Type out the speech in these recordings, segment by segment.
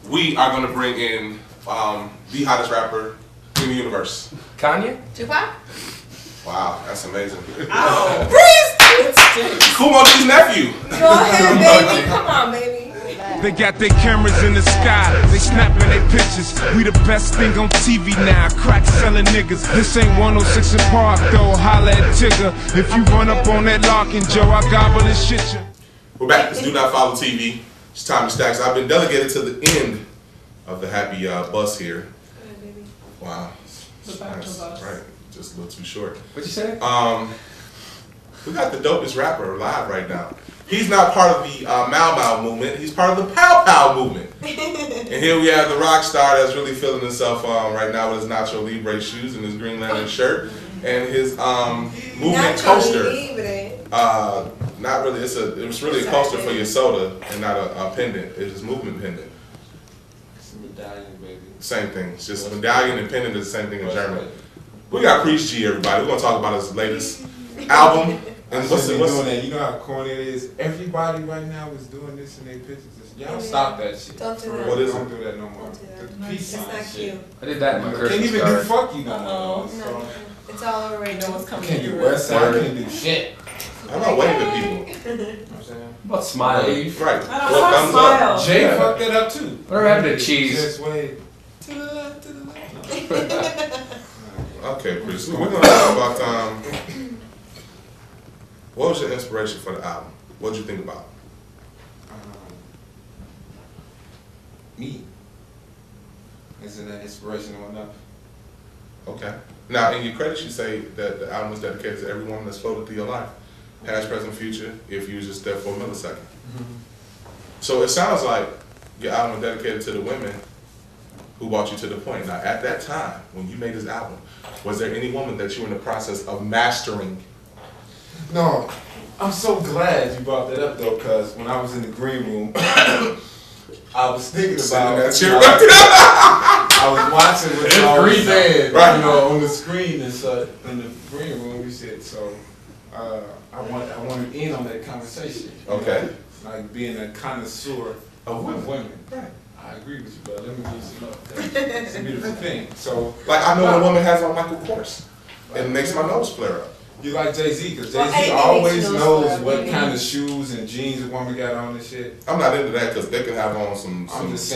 we are going to bring in the hottest rapper in the universe. Kanye? Tupac? Wow, that's amazing. Oh, PREAST! Kumo G's nephew. Go ahead, baby. Come on, baby. They got their cameras in the sky, they snapping their pictures. We the best thing on TV now, crack selling niggas. This ain't 106 in Park though, holla at Tigger. If you run up on that Larkin, Joe, I gobble and shit you. We're back. It's Do Not Follow TV. It's Tommy Staxx. I've been delegated to the end of the happy bus here. Wow. Nice. Right. Just a little too short. What'd you say? We got the dopest rapper alive right now. He's not part of the Mau Mau movement. He's part of the Pow Pow movement. And here we have the rock star that's really feeling himself right now with his Nacho Libre shoes and his Green Lantern shirt and his movement coaster. Not really. It was really a coaster for your soda and not a pendant. It's his movement pendant. It's a medallion, baby. Same thing. It's just medallion and pendant is the same thing in German. We got PREAST G, everybody. We're gonna talk about his latest album. And what's doing that? You know how corny it is? Everybody right now is doing this in their pictures. Y'all stop that shit. Don't do that. What is it? Don't do that no more. It's not cute. I did that in my Christmas Can't even card. do fuck you no more. No. It's all over right now. What's coming Can't do through. west side. Can't do shit. How about waving at people? You know what I'm saying? What about smiling? Right. I don't want to smile. Jay fucked that up too. Whatever happened to cheese? Just wave. To the left, to the left. Okay, PREAST. So we're gonna talk about what was your inspiration for the album? What did you think about? Me. Isn't that inspirational enough? Okay. Now, in your credits, you say that the album is dedicated to every woman that's floated through your life, past, present, future. If you was just there for a millisecond. So it sounds like your album is dedicated to the women who brought you to the point. Now, at that time, when you made this album, was there any woman that you were in the process of mastering? No, I'm so glad you brought that up though, because when I was in the green room, I was thinking about. I was watching what y'all were saying, right? You know, on the screen and such in the green room. You said so. I wanted in on that conversation. Okay. Know? Like being a connoisseur of women. Right. I agree with you, but let me give you some love. It's a beautiful thing. So, like I know when a woman has on Michael Kors, it makes my nose flare up. You like Jay-Z, because Jay-Z always knows what kind of shoes and jeans a woman got on and shit. I'm not into that because they can have on some skins.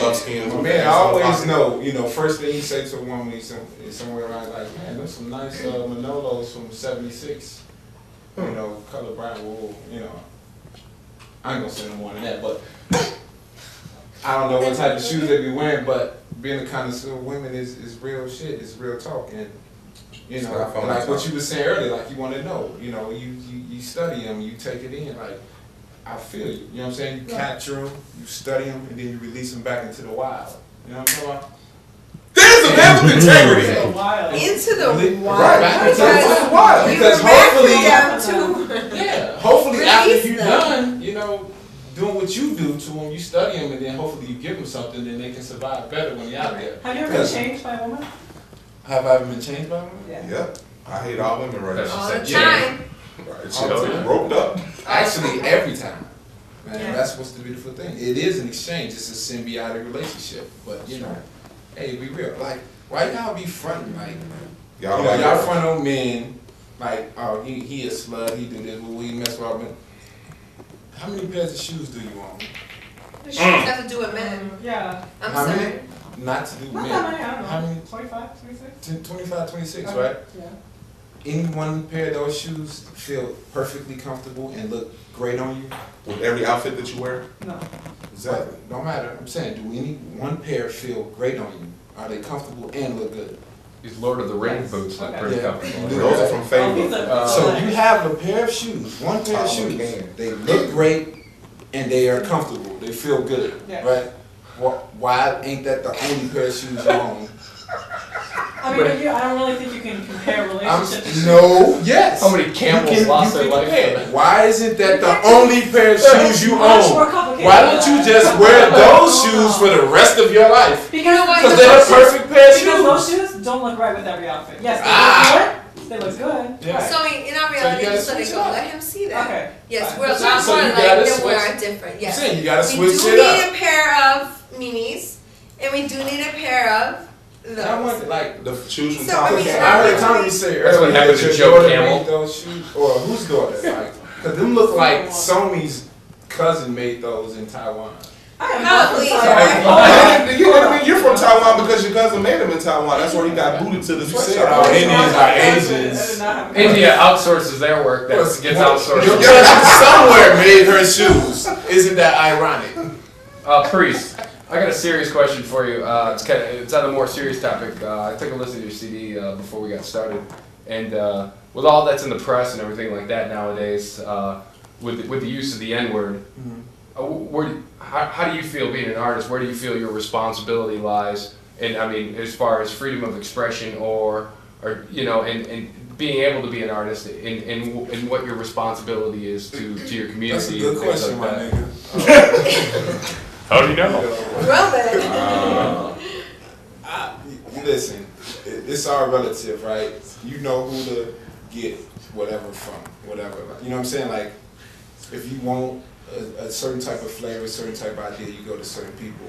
Man, I always know, you know, first thing you say to a woman is somewhere around like, man, there's some nice Manolos from 76, you know, color brown wool, you know. I ain't gonna say no more than that, but I don't know what type of shoes they be wearing, but being a connoisseur of women is real shit, it's real talk. And you know, like what you were saying earlier, like you want to know, you know, you study them, you take it in, like, I feel you, you know what I'm saying? You capture them, you study them, and then you release them back into the wild. You know what I'm talking about? There's a man with integrity. Into the wild. Into the wild. Right. Because hopefully after you're done, you know, doing what you do to them, you study them, and then hopefully you give them something, then they can survive better when you're out there. Have you ever been changed by a woman? Have I ever been changed by a woman? Yeah. Yep. I hate all women right now. All the time. Right. She roped up. Actually, every time. Man, that's what's the beautiful thing. It is an exchange. It's a symbiotic relationship. But, you know, hey, be real. Like, why y'all be fronting? Like, y'all front on men. Like, oh, he a slut. He do this. We mess with men. How many pairs of shoes do you own? The shoes have to do with men. Yeah. I'm How sorry. many? Not to do Not men. that many, I don't know. How many? 25, 26? 25, 26, Okay. right? Yeah. Any one pair of those shoes feel perfectly comfortable and look great on you? With every outfit that you wear? No. Exactly. Don't matter. I'm saying, do any one pair feel great on you? Are they comfortable and look good? These Lord of the Rings boots look pretty comfortable. Those are from Fable. So you have a pair of shoes, one pair of shoes. They look great and they are comfortable. They feel good, right? Why ain't that the only pair of shoes you own? I mean, I don't really think you can compare relationships. No, yes. How many camels lost their life for that? Why isn't that the only pair of shoes you Much own? more complicated. Why don't you just wear those shoes for the rest of your life? Because they're the perfect pair of shoes. Because those shoes don't look right with every outfit. Yes, they look good. They look good. Yeah. So in our reality, just let it go. Let him see that. Okay. Yes, we're a That's lot right. So more you like gotta them. We switch. are different. Yes. I'm saying you gotta We switch do it up. need a pair of minis, And we do need a pair of those. I want like the shoes from So, Tom. I mean, I heard Tommy say That's what earlier happened that to your Joe daughter Camel. made those shoes, or whose daughter? Like, cause them look like Somi's cousin made those in Taiwan. Probably. You're from Taiwan because your cousin made them in Taiwan. That's where he got booted to the sweatshop. Oh, Indians are Asians. India outsources their work that gets outsourced. Your cousin somewhere made her shoes. Isn't that ironic? Priest, I got a serious question for you. It's on a more serious topic. I took a listen to your CD before we got started, and with all that's in the press and everything like that nowadays, with the use of the N-word, how do you feel being an artist? Where do you feel your responsibility lies? And I mean, as far as freedom of expression, or you know, and being able to be an artist, and what your responsibility is to your community. That's a good question, like my that. nigga. How do you know? Well then. Listen, it's all relative, right? You know who to get whatever from, whatever. You know what I'm saying? Like, if you want a certain type of flavor, a certain type of idea, you go to certain people.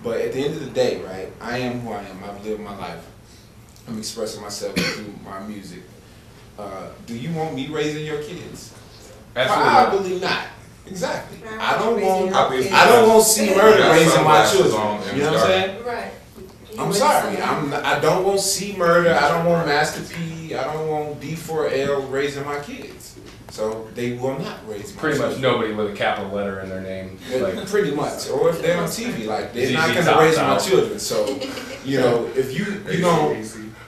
But at the end of the day, right, I am who I am. I've lived my life. I'm expressing myself through my music. Do you want me raising your kids? Probably not. Exactly. I don't want C Murder raising my children. You know what I'm saying? Right. I'm sorry. I don't want C Murder. I don't want Master P. I don't want D4L raising my kids. So they will not raise my Pretty children. much nobody with a capital letter in their name. Like, pretty much. Or if they're on TV, like they're not ZZ going to Top raise Top. my children. So, you know, if you know,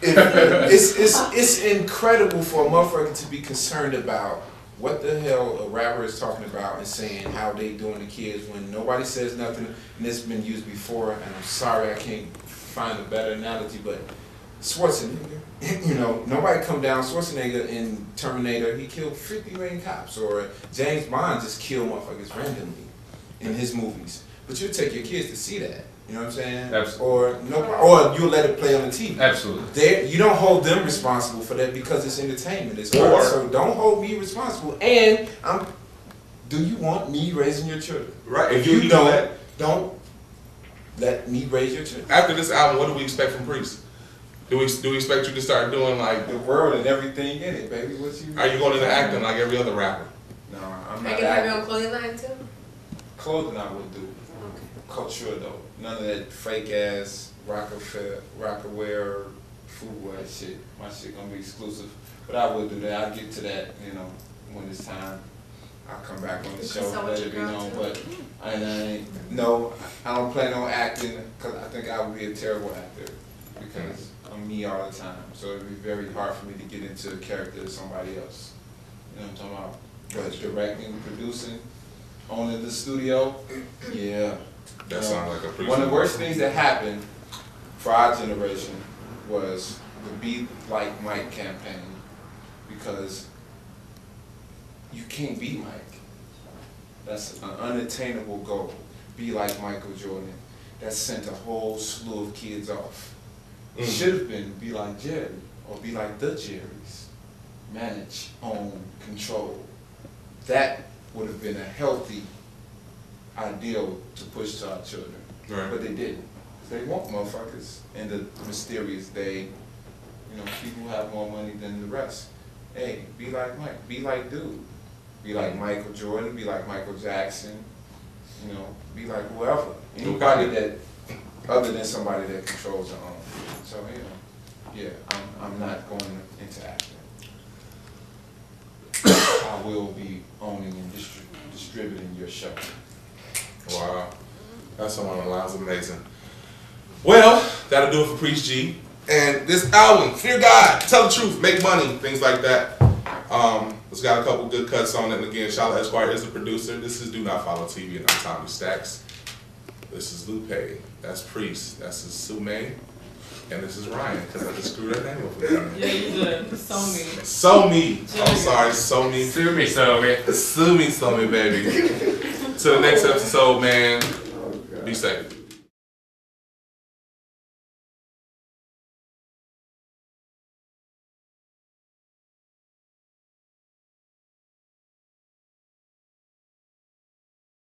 it's incredible for a motherfucker to be concerned about what the hell a rapper is talking about and saying how they doing the kids when nobody says nothing, and it's been used before, and I'm sorry I can't find a better analogy, but Schwarzenegger, you know, nobody come down, Schwarzenegger in Terminator, he killed 50 million cops, or James Bond just killed motherfuckers randomly in his movies, but you take your kids to see that. You know what I'm saying? Absolutely. Or you'll let it play on the TV. Absolutely. You don't hold them responsible for that because it's entertainment. It's art. So don't hold me responsible. And do you want me raising your children? Right. If you don't let me raise your children. After this album, what do we expect from Priest? Do we expect you to start doing like the world and everything in it, baby? What you? Are you going into acting like every other rapper? No, I'm I not. can have your own clothing line too. Clothing I would do. Culture though. None of that fake ass rocker wear, footwear shit. My shit gonna be exclusive. But I will do that. I'll get to that, you know, when it's time. I'll come back on the show, let it be known. But I don't plan on acting because I think I would be a terrible actor because I'm me all the time. So it'd be very hard for me to get into a character of somebody else. You know what I'm talking about? But directing, producing, owning the studio, yeah. That sounds like a pretty. One of the worst things that happened for our generation was the Be Like Mike campaign, because you can't be Mike. That's an unattainable goal. Be like Michael Jordan. That sent a whole slew of kids off. It should have been be like Jerry, or be like the Jerrys. Manage, own, control. That would have been a healthy ideal to push to our children. Right. But they didn't. They want motherfuckers in the mysterious day. You know, people who have more money than the rest. Hey, be like Mike. Be like dude. Be like Michael Jordan. Be like Michael Jackson. You know, be like whoever. Anybody that, other than somebody that controls their own. So, you know, yeah, I'm not going into acting. I will be owning and distributing your show. Wow, that's along the lines of amazing. Well, that'll do it for PREAST G. And this album, Fear God, Tell the Truth, Make Money, things like that. It's got a couple good cuts on it. And again, Charlotte Esquire is the producer. This is Do Not Follow TV, and I'm Tommy Staxx. This is Lupe. That's Priest. That's Sume. And this is Ryan, because I just screwed her name up again. Yeah, you did. So me. So me. I'm sorry, so me. Sue me, so me. Sue me, baby. To the next episode, man. Be safe.